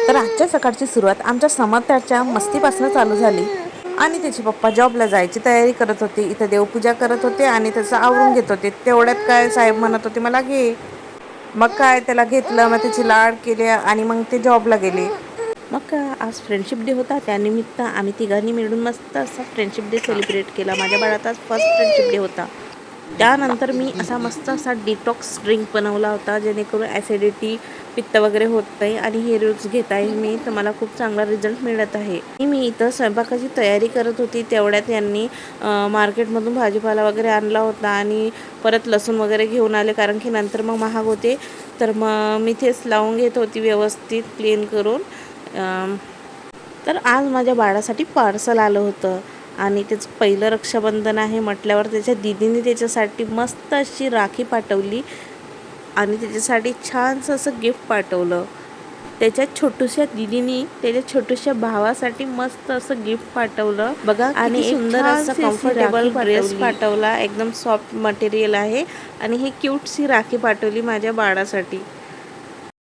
तर आजच्या सकाळची सुरुवात आमच्या समर्थाच्या मस्तीपासून चालू झाली आणि त्याचे पप्पा जॉबला जायची तयारी करत होते. इथं देवपूजा करत होते आणि त्याचं आवरून घेत होते. तेवढ्यात काय साहेब म्हणत होते मला घे. मग काय त्याला घेतलं, मग त्याची लाड केले आणि मग ते जॉबला गेले. मग काय आज फ्रेंडशिप डे होता, त्यानिमित्त आम्ही तिघांनी मिळून मस्त असा फ्रेंडशिप डे सेलिब्रेट केला. माझ्या बाळाचा आज फर्स्ट फ्रेंडशिप डे होता. त्यानंतर मी असा मस्त डिटॉक्स ड्रिंक बनवला होता, जेणेकरून ॲसिडिटी पित्त वगैरे होत नाही आणि हे रोज घेत आहे मी, तर मला खूप चांगला रिझल्ट मिळत आहे. मी इथं स्वयंपाकाची तयारी करत होती, तेवढ्यात यांनी मार्केटमधून भाजीपाला वगैरे आणला होता आणि परत लसूण वगैरे घेऊन आले, कारण की नंतर मग महाग होते. तर मग मी तेच लावून घेत होती व्यवस्थित क्लीन करून. तर आज माझ्या बाळासाठी पार्सल आलं होतं आणि त्याचं पहिलं रक्षाबंधन आहे म्हटल्यावर त्याच्या दीदीने त्याच्यासाठी मस्त अशी राखी पाठवली आणि त्याच्यासाठी छानसं असं गिफ्ट पाठवलं. त्याच्या छोटूशा दीदीनी त्याच्या छोटूशा भावासाठी मस्त असं गिफ्ट पाठवलं बघा. आणि एक सुंदर असा कम्फर्टेबल ड्रेस पाठवला, एकदम सॉफ्ट मटेरियल आहे आणि ही क्यूटशी राखी पाठवली माझ्या बाळासाठी.